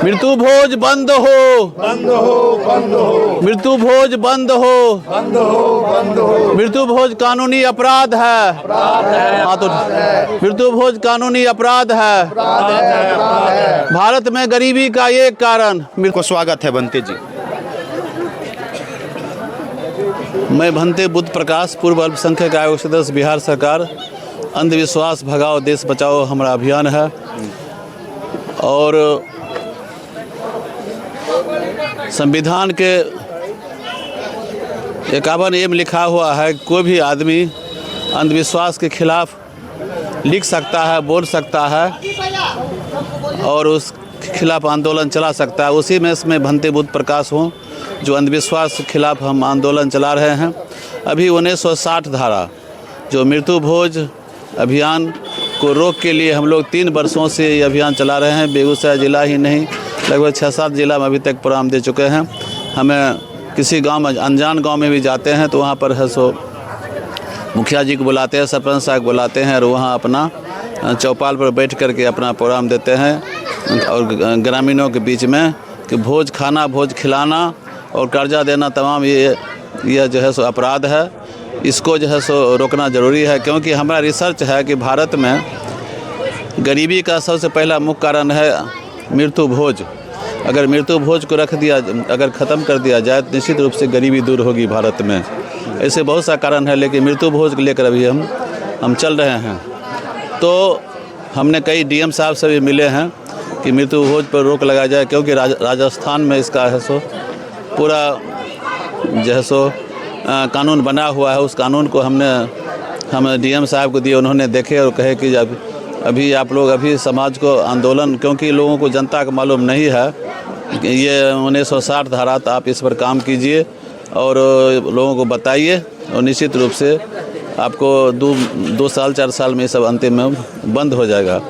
मृत्यु भोज बंद हो, बंद हो, बंद हो, मृत्यु भोज बंद हो, बंद हो, बंद हो। मृत्यु भोज कानूनी अपराध है। हाँ तो मृत्यु भोज कानूनी अपराध है। भारत में गरीबी का एक कारण। को स्वागत है बनते जी। मैं भंते बुद्ध प्रकाश, पूर्व अल्पसंख्यक आयोग सदस्य, बिहार सरकार। अंधविश्वास भगाओ देश बचाओ हमारा अभियान है और संविधान के 51 में लिखा हुआ है कोई भी आदमी अंधविश्वास के खिलाफ लिख सकता है, बोल सकता है और उस खिलाफ आंदोलन चला सकता है। उसी में इसमें भंते बुद्ध प्रकाश हूँ जो अंधविश्वास के खिलाफ हम आंदोलन चला रहे हैं। अभी 1960 धारा जो मृत्यु भोज अभियान को रोक के लिए हम लोग 3 वर्षों से ये अभियान चला रहे हैं। बेगूसराय ज़िला ही नहीं, लगभग 6-7 जिला में अभी तक प्रोग्राम दे चुके हैं। हमें किसी गांव में, अनजान गांव में भी जाते हैं तो वहाँ पर है सो मुखिया जी को बुलाते हैं, सरपंच साहब को बुलाते हैं और वहाँ अपना चौपाल पर बैठ कर के अपना प्रोग्राम देते हैं और ग्रामीणों के बीच में कि भोज खाना, भोज खिलाना और कर्जा देना तमाम ये जो है सो अपराध है। इसको जो है सो रोकना ज़रूरी है क्योंकि हमारा रिसर्च है कि भारत में गरीबी का सबसे पहला मुख्य कारण है मृत्यु भोज। अगर मृत्यु भोज को रख दिया, अगर ख़त्म कर दिया जाए तो निश्चित रूप से गरीबी दूर होगी भारत में। ऐसे बहुत सा कारण है लेकिन मृत्यु भोज को लेकर अभी हम चल रहे हैं। तो हमने कई डीएम साहब से भी मिले हैं कि मृत्यु भोज पर रोक लगाया जाए क्योंकि राजस्थान में इसका है सो पूरा जो है सो कानून बना हुआ है। उस कानून को हम डीएम साहब को दिए, उन्होंने देखे और कहे कि अभी आप लोग अभी समाज को आंदोलन, क्योंकि लोगों को जनता को मालूम नहीं है ये 1960 धारा, तो आप इस पर काम कीजिए और लोगों को बताइए और निश्चित रूप से आपको 2 साल 4 साल में ये सब अंतिम में बंद हो जाएगा।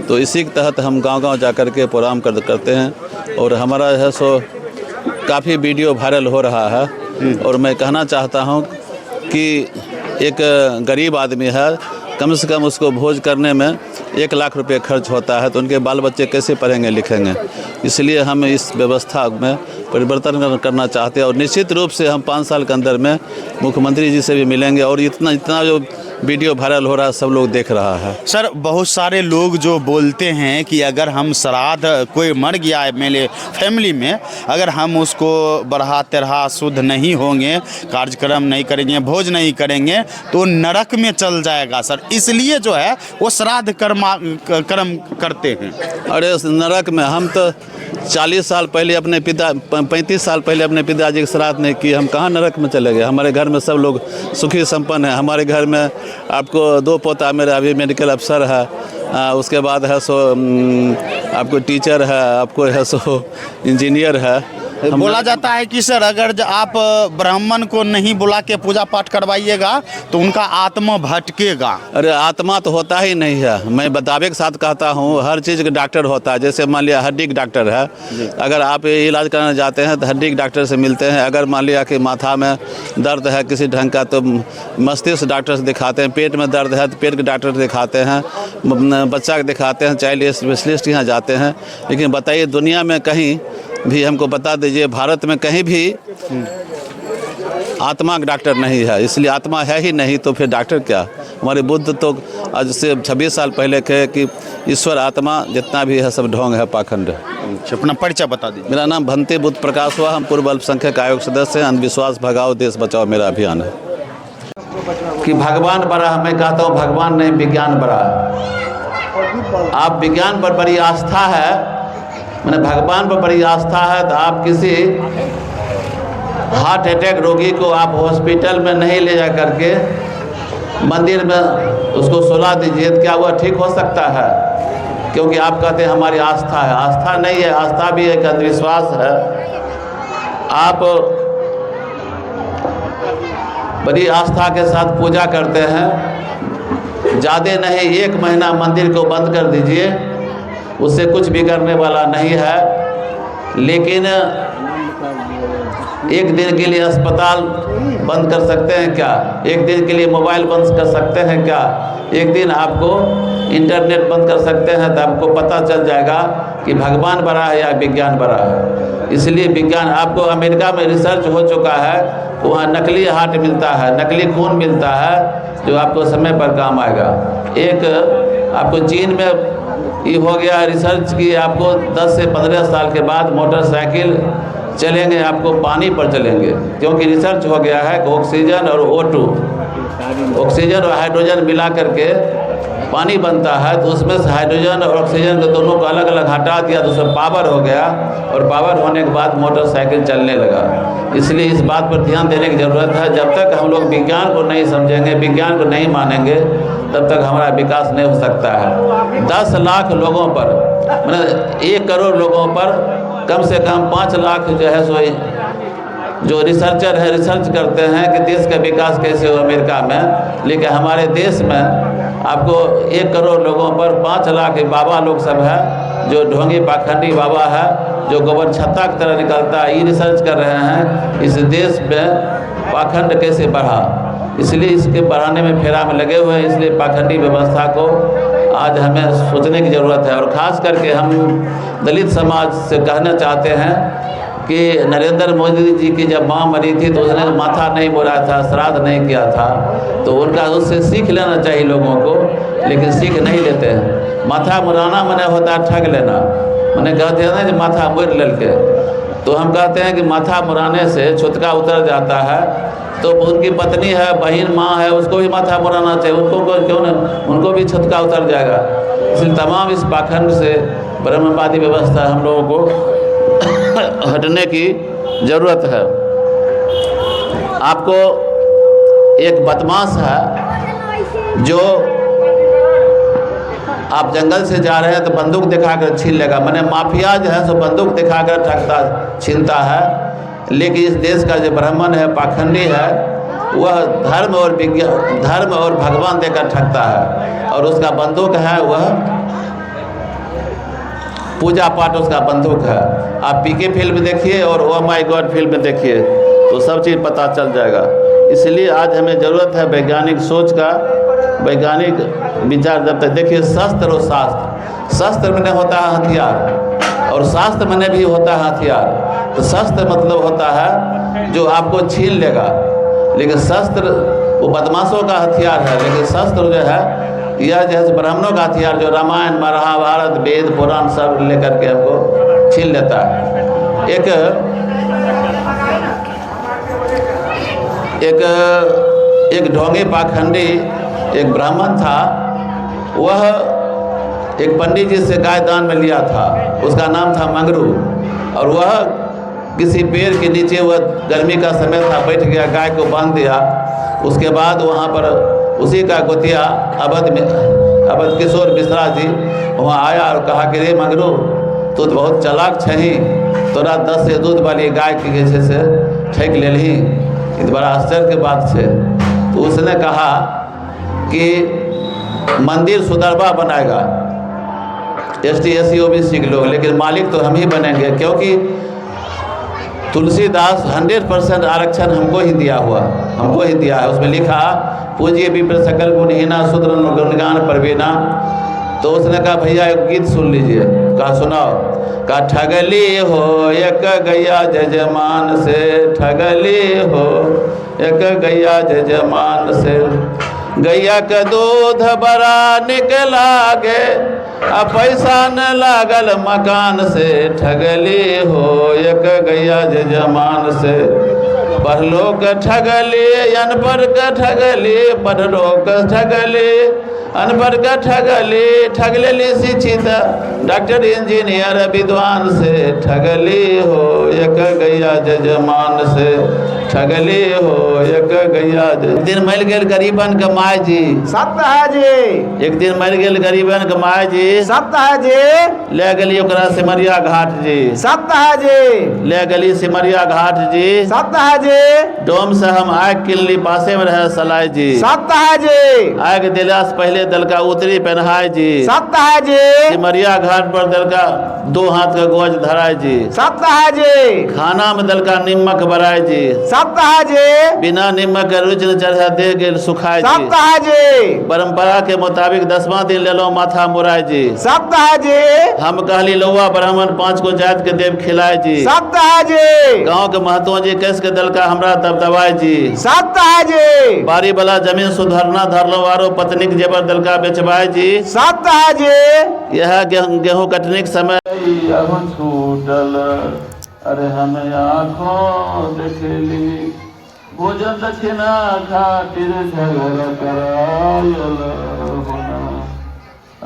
तो इसी के तहत हम गांव-गांव जा कर के प्रोग्राम करते हैं और हमारा है सो काफ़ी वीडियो वायरल हो रहा है। और मैं कहना चाहता हूं कि एक गरीब आदमी है, कम से कम उसको भोज करने में 1 लाख रुपए खर्च होता है तो उनके बाल बच्चे कैसे पढ़ेंगे लिखेंगे। इसलिए हम इस व्यवस्था में परिवर्तन करना चाहते हैं और निश्चित रूप से हम 5 साल के अंदर में मुख्यमंत्री जी से भी मिलेंगे। और इतना जो वीडियो वायरल हो रहा है सब लोग देख रहा है। सर, बहुत सारे लोग जो बोलते हैं कि अगर हम श्राद्ध, कोई मर गया है मेरे फैमिली में, अगर हम उसको बढ़ा तेरहा शुद्ध नहीं होंगे, कार्यक्रम नहीं करेंगे, भोज नहीं करेंगे तो नरक में चल जाएगा सर, इसलिए जो है वो श्राद्ध कर्म करते हैं। अरे नरक में हम तो 40 साल पहले 35 साल पहले अपने पिताजी के श्राद्ध नहीं किए, हम कहाँ नरक में चले गए। हमारे घर में सब लोग सुखी संपन्न है। हमारे घर में आपको 2 पोता, मेरा अभी मेडिकल अफसर है, उसके बाद है सो आपको टीचर है, आपको है सो इंजीनियर है। बोला जाता है कि सर अगर आप ब्राह्मण को नहीं बुला के पूजा पाठ करवाइएगा तो उनका आत्मा भटकेगा। अरे आत्मा तो होता ही नहीं है। मैं दावे के साथ कहता हूँ हर चीज़ का डॉक्टर होता है। जैसे मान लिया हड्डी का डॉक्टर है, अगर आप इलाज कराने जाते हैं तो हड्डी के डॉक्टर से मिलते हैं। अगर मान लिया कि माथा में दर्द है किसी ढंग का तो मस्तिष्क डॉक्टर से दिखाते हैं। पेट में दर्द है तो पेट के डॉक्टर दिखाते हैं। बच्चा के दिखाते हैं, चाइल्ड स्पेशलिस्ट यहाँ जाते हैं। लेकिन बताइए दुनिया में कहीं भी हमको बता दीजिए, भारत में कहीं भी आत्मा का डॉक्टर नहीं है। इसलिए आत्मा है ही नहीं तो फिर डॉक्टर क्या। हमारे बुद्ध तो आज से 26 साल पहले कहे कि ईश्वर आत्मा जितना भी है सब ढोंग है, पाखंड है। अपना परिचय बता दीजिए। मेरा नाम भंते बुद्ध प्रकाश हुआ, हम पूर्व अल्पसंख्यक आयोग सदस्य हैं। अंधविश्वास भगाओ देश बचाओ मेरा अभियान है। कि भगवान बड़ा, मैं कहता हूँ भगवान नहीं, विज्ञान बड़ा। आप विज्ञान पर बड़ी आस्था है, मैंने भगवान पर बड़ी आस्था है तो आप किसी हार्ट अटैक रोगी को आप हॉस्पिटल में नहीं ले जा करके मंदिर में उसको सुला दीजिए तो क्या हुआ ठीक हो सकता है? क्योंकि आप कहते हैं हमारी आस्था है। आस्था नहीं है, आस्था भी एक अंधविश्वास है। आप बड़ी आस्था के साथ पूजा करते हैं, ज़्यादा नहीं 1 महीना मंदिर को बंद कर दीजिए, उससे कुछ बिगड़ने वाला नहीं है। लेकिन 1 दिन के लिए अस्पताल बंद कर सकते हैं क्या? 1 दिन के लिए मोबाइल बंद कर सकते हैं क्या? 1 दिन आपको इंटरनेट बंद कर सकते हैं तो आपको पता चल जाएगा कि भगवान बड़ा है या विज्ञान बड़ा है। इसलिए विज्ञान, आपको अमेरिका में रिसर्च हो चुका है, वहाँ नकली हार्ट मिलता है, नकली खून मिलता है जो आपको समय पर काम आएगा। एक आपको चीन में ये हो गया रिसर्च की आपको 10 से 15 साल के बाद मोटरसाइकिल चलेंगे, आपको पानी पर चलेंगे, क्योंकि रिसर्च हो गया है कि ऑक्सीजन और O2, ऑक्सीजन और हाइड्रोजन मिला करके पानी बनता है। तो उसमें से हाइड्रोजन और ऑक्सीजन को दोनों को अलग अलग हटा दिया तो उसमें पावर हो गया, और पावर होने के बाद मोटरसाइकिल चलने लगा। इसलिए इस बात पर ध्यान देने की ज़रूरत है। जब तक हम लोग विज्ञान को नहीं समझेंगे, विज्ञान को नहीं मानेंगे, तब तक हमारा विकास नहीं हो सकता है। 10 लाख लोगों पर, मतलब 1 करोड़ लोगों पर कम से कम 5 लाख जो है सो जो रिसर्चर है रिसर्च करते हैं कि देश का विकास कैसे हो अमेरिका में। लेकिन हमारे देश में आपको 1 करोड़ लोगों पर 5 लाख बाबा लोग सब है, जो ढोंगी पाखंडी बाबा है, जो गोबर छत्ता की तरह निकलता है, ये रिसर्च कर रहे हैं इस देश में पाखंड कैसे बढ़ा। इसलिए इसके बढ़ाने में फेरा में लगे हुए हैं। इसलिए पाखंडी व्यवस्था को आज हमें सोचने की ज़रूरत है। और ख़ास करके हम दलित समाज से कहना चाहते हैं कि नरेंद्र मोदी जी की जब माँ मरी थी तो उसने माथा नहीं मुड़ाया था, श्राद्ध नहीं किया था, तो उनका उससे सीख लेना चाहिए लोगों को, लेकिन सीख नहीं लेते हैं। माथा मुड़ाना मने होता है ठग लेना, मैंने कहते हैं ना कि माथा मुड़ ललके, तो हम कहते हैं कि माथा मुड़ाने से छुतका उतर जाता है। तो उनकी पत्नी है, बहन, माँ है, उसको भी माथा मुड़ाना चाहिए, उनको क्यों न, उनको भी छुतका उतर जाएगा। इसलिए तमाम इस पाखंड से ब्रह्मवादी व्यवस्था हम लोगों को हटने की ज़रूरत है। आपको एक बदमाश है जो आप जंगल से जा रहे हैं तो बंदूक दिखाकर छीन लेगा, मैंने माफिया जो है सो बंदूक दिखाकर ठगता छीनता है। लेकिन इस देश का जो ब्राह्मण है, पाखंडी है, वह धर्म और विज्ञान, धर्म और भगवान देकर ठगता है, और उसका बंदूक है वह पूजा पाठ, उसका बंदूक है। आप पीके फिल्म देखिए और ओ माय गॉड फिल्म देखिए तो सब चीज़ पता चल जाएगा। इसलिए आज हमें ज़रूरत है वैज्ञानिक सोच का, वैज्ञानिक विचार। जब तक देखिए शस्त्र और शास्त्र, शस्त्र में होता है हथियार और शास्त्र में भी होता है हथियार। तो शस्त्र मतलब होता है जो आपको छीन लेगा, लेकिन शस्त्र वो बदमाशों का हथियार है। लेकिन शस्त्र जो है यह जैसे ब्राह्मणों का हथियार जो रामायण, महाभारत, वेद, पुराण सब लेकर के हमको छीन लेता है। एक ढोंगी पाखंडी एक ब्राह्मण था, वह एक पंडित जी से गाय दान में लिया था, उसका नाम था मंगरू, और वह किसी पेड़ के नीचे, वह गर्मी का समय था, बैठ गया, गाय को बांध दिया। उसके बाद वहाँ पर उसी का गोतिया अवध किशोर मिश्रा जी वहाँ आया और कहा कि रे मंगरू, तू तो बहुत चालाक छही, तोरा 10 से दूध वाली गाय के जैसे से ठेक ले ली, ये तो बड़ा आश्चर्य की बात है। तो उसने कहा कि मंदिर सुदरबा बनाएगा ST SC OBC के लोग, लेकिन मालिक तो हम ही बनेंगे, क्योंकि तुलसीदास 100% आरक्षण हमको ही दिया है। उसमें लिखा पूज्य विप्र सकल गुणहीना शूद्र गुणगान परवीना। तो उसने कहा भैया एक गीत सुन लीजिए। कहा सुनाओ। कहा ठगली हो एक गैया जजमान से, ठगली हो एक गैया जजमान से, गैया का दूध बड़ा निकला गे, अब पैसा न लागल मकान से, ठगली हो एक गैया जजमान से। पढ़लो के ठगली, अनपढ़ के ठगली, पढ़लो के ठगली, अनपढ़ के ठगली, ठगलेली शिक्षित डॉक्टर इंजीनियर विद्वान से, ठगली हो एक गैया जजमान से, ठगली हो एक गैया। एक दिन मर गेल गरीबन के माय जी, सत्य है जी। एक दिन मर गेल गरीबन के माय जी, सत्य है जी। ले गली ओकरा सिमरिया घाट जी, सत्य है जी। ले गली सिमरिया घाट जी, सत्य है जी। डोम से हम आग किनली, पासे में रहे सलाई जी, सत्य है जी। आग दिला से पहले पहले दल का उतरी पहनाए जी। सत्य है जी। सिमरिया घाट पर दल का 2 हाथ का गोज धराए जी। सत्य है जी। खाना में दल का निमक बराए जी। सत्य है जी। बिना निमक के रुच न चढ़ा दे गेल सुखाए जी। सत्य है जी। परंपरा के मुताबिक 10वां दिन ले लो माथा मुराए जी। सत्य है जी। हम कहली लौआ ब्राह्मण 5 को जात के देव खिलाए जी। सत्य है जी। गांव के महतो जी कैस के दल का हमरा दबदबाए जी। सत्य है जी। बारी वाला जमीन सुधरना धरलो आरो पत्निक जेबर दल का बेचबाए जी। सत्य है जी। यह गेहूं कटने के समय छूटल अरे हम आँखों देखली भोजन दक्षिणा खातिर झगड़ा करायल होना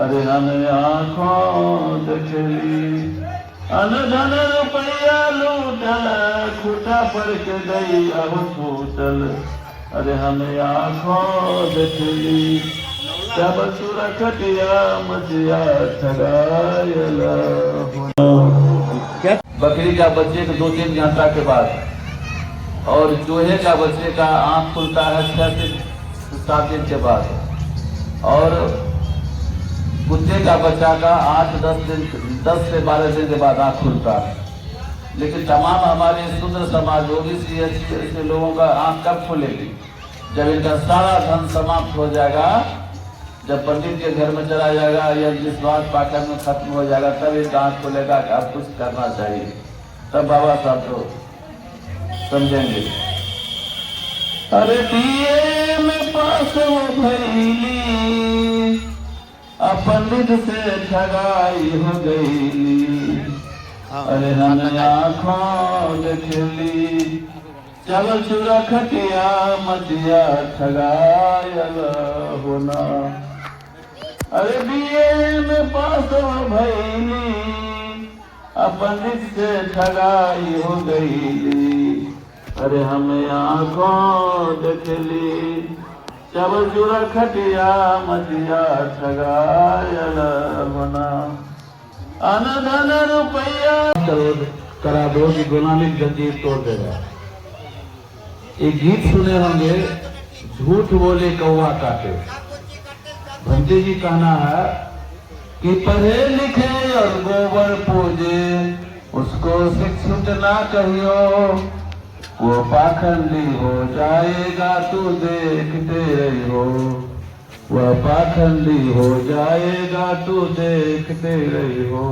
अरे हम आँखों देखली अन धन रुपया लूटल खूटा पर के गई अब छूटल अरे हम आँखों देखली जब सुरखटिया मचिया ठगायल होना। बकरी का बच्चे के 2-3 घंटा के बाद और चूहे का बच्चे का आँख खुलता है 6 से 7 दिन के बाद और कुत्ते का बच्चा का 10 से 12 दिन के बाद आँख खुलता है। लेकिन तमाम हमारे शूद्र समाज ओबीसी ऐसे लोगों का आँख कब खुलेगी? जब इनका सारा धन समाप्त हो जाएगा, जब पंडित के घर में चला जाएगा या विश्वास पाकर में खत्म हो जाएगा, तब इनका आँख खुलेगा कि आप कुछ करना चाहिए। तब बाबा साहब तो समझेंगे। अरे बीए में पास वो भैली पंडित से ठगाई हो गई अरे हम आँखों देखली चल चूरा खटिया मटिया ठगायल होना अरे बीए में पास हो भैली पंडित से ठगाई हो गई अरे हमें आँखों देखली चबल चूरा खटिया मटिया ठगायल होना अन धन रुपया करा दो कि गुलामी जंजीर तोड़ देगा। एक गीत सुने होंगे, झूठ बोले कौवा काटे। भंते जी कहना है कि पढ़े लिखे और गोबर पूजे उसको शिक्षित ना कहियो, वो पाखंडी हो जाएगा तू देखते रहियो, वह पाखंडी हो जाएगा तू देखते रहियो,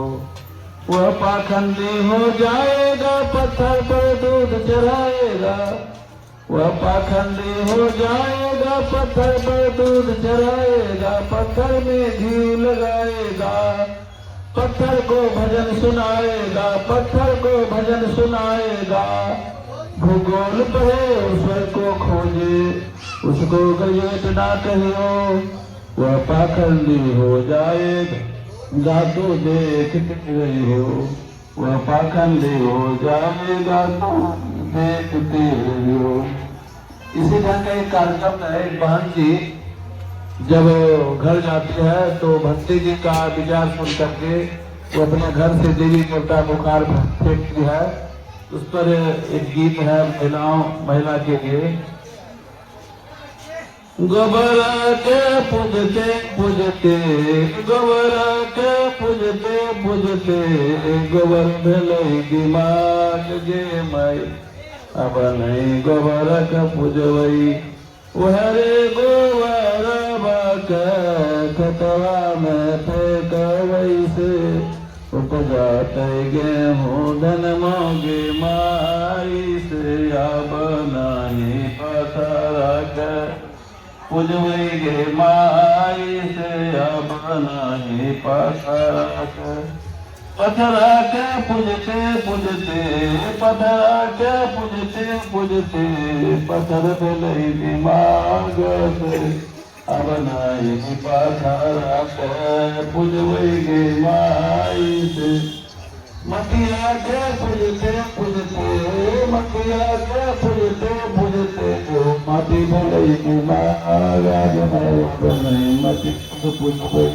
वह पाखंडी हो जाएगा पत्थर पर दूध चढ़ाएगा, वह पाखंडी हो जाएगा पत्थर पर दूध चढ़ाएगा, पत्थर में घी लगाएगा, पत्थर को भजन सुनाएगा, पत्थर को भजन सुनाएगा, भूगोल पढ़े ईश्वर को खोजे उसको गलत ना कहियो, वह पाखंडी हो जाएगा तो देखते रहियो, वह पाखंडी हो जाएगा तो देखते रहियो। इसी ढंग का एक कार्यक्रम है। एक बहन जी जब घर जाती है तो भक्ति जी का विचार सुन करके वो अपने घर से देवी देवता बुखार फेंकती है। उस पर एक गीत है महिला के लिए। गोबर के पूजते पूजते गोबर के पूजते पूजते गोबर भेलै दिमाग गे माई, अब नहीं गोबर के पूजबई उहरे गोबर के खतवा में फेंकबई से उपजाते गेहूँ धन मोगे माई से, अब नहीं पत्थर के पूजबई गे माई से, अब नहीं पत्थर के। पत्थर के पूजते पूजते पत्थर के पूजते पूजते पत्थर भेलै दिमाग से, अब नहीं पत्थर के पूजबई गे माई से। मटिया के पूजते पूजते मटिया के पूजते पूजते माटी भेलै दिमाग, नहीं मटी पूजबई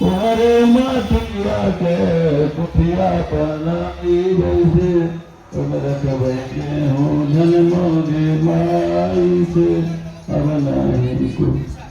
हरे मटिया के कुठिया बनाई जैसे, रखबई गेहूँ धन मोगे माई से, अब नहीं कुछ